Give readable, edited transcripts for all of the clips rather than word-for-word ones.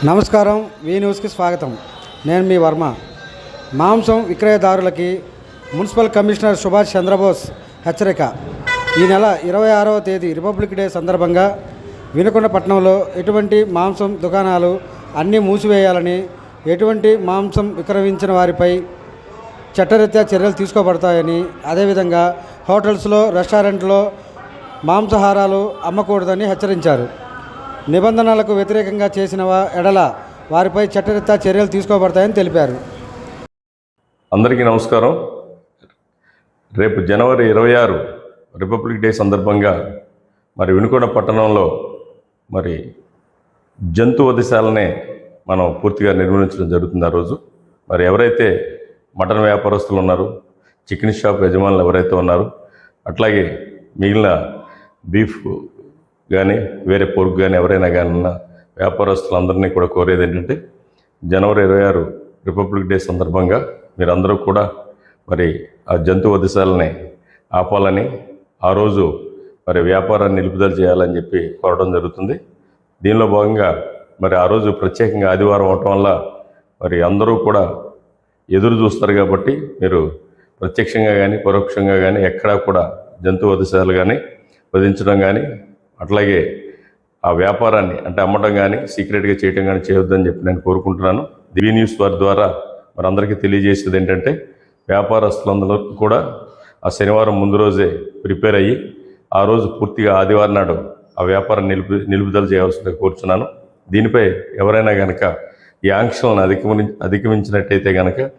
నమస్కారం, వి న్యూస్కి స్వాగతం. నేను మీ వర్మ. మాంసం విక్రయదారులకి మున్సిపల్ కమిషనర్ సుభాష్ చంద్రబోస్ హెచ్చరిక. ఈ నెల 26వ తేదీ రిపబ్లిక్ డే సందర్భంగా వినుకొండ పట్టణంలో ఎటువంటి మాంసం దుకాణాలు అన్నీ మూసివేయాలని, ఎటువంటి మాంసం విక్రయించిన వారిపై చట్టరీత్యా చర్యలు తీసుకోబడతాయని, అదేవిధంగా హోటల్స్లో, రెస్టారెంట్లో మాంసాహారాలు అమ్మకూడదని హెచ్చరించారు. నిబంధనలకు వ్యతిరేకంగా చేసిన ఎడల వారిపై చట్టరీత్యా చర్యలు తీసుకోబడతాయని తెలిపారు. అందరికీ నమస్కారం. రేపు జనవరి 26 రిపబ్లిక్ డే సందర్భంగా వినుకొండ పట్టణంలో జంతు వధశాలనే మనం పూర్తిగా నిర్మించడం జరుగుతుంది. ఆ రోజు ఎవరైతే మటన్ వ్యాపారస్తులు ఉన్నారో, చికెన్ షాప్ యజమానులు ఎవరైతే ఉన్నారో, అట్లాగే మిగిలిన బీఫ్ కానీ వేరే పోర్క్ కానీ ఎవరైనా కానీ ఉన్న వ్యాపారస్తులందరినీ కూడా కోరేది ఏంటంటే, జనవరి 26 రిపబ్లిక్ డే సందర్భంగా మీరందరూ కూడా ఆ జంతు వధశాలని ఆపాలని, ఆ రోజు వ్యాపారాన్ని నిలుపుదల చేయాలని చెప్పి కోరడం జరుగుతుంది. దీనిలో భాగంగా ఆ రోజు ప్రత్యేకంగా ఆదివారం అవటం వల్ల అందరూ కూడా ఎదురు చూస్తారు. కాబట్టి మీరు ప్రత్యక్షంగా కానీ పరోక్షంగా కానీ ఎక్కడా కూడా జంతు వధశాలు కానీ వధించడం కానీ, అట్లాగే ఆ వ్యాపారాన్ని అంటే అమ్మడం కానీ సీక్రెట్గా చేయడం కానీ చేయొద్దని చెప్పి నేను కోరుకుంటున్నాను. దివి న్యూస్ వారి ద్వారా అందరికీ తెలియజేసేది ఏంటంటే, వ్యాపారస్తులందరూ కూడా ఆ శనివారం ముందు రోజే ప్రిపేర్ అయ్యి ఆ రోజు పూర్తిగా ఆదివారం నాడు ఆ వ్యాపారం నిలుపుదల చేయాల్సిందిగా కోరుచున్నాను. దీనిపై ఎవరైనా కనుక ఈ ఆంక్షలను అధిగమించినట్టయితే కనుక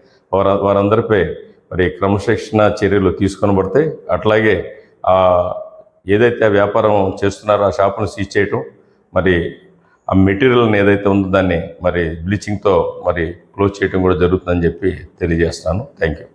వారందరిపై క్రమశిక్షణ చర్యలు తీసుకొని పడితే, అట్లాగే ఏదైతే ఆ వ్యాపారం చేస్తున్నారో ఆ షాపును సీజ్ చేయటం, ఆ మెటీరియల్ని ఏదైతే ఉందో దాన్ని బ్లీచింగ్తో క్లోజ్ చేయడం కూడా జరుగుతుందని చెప్పి తెలియజేస్తాను. Thank you.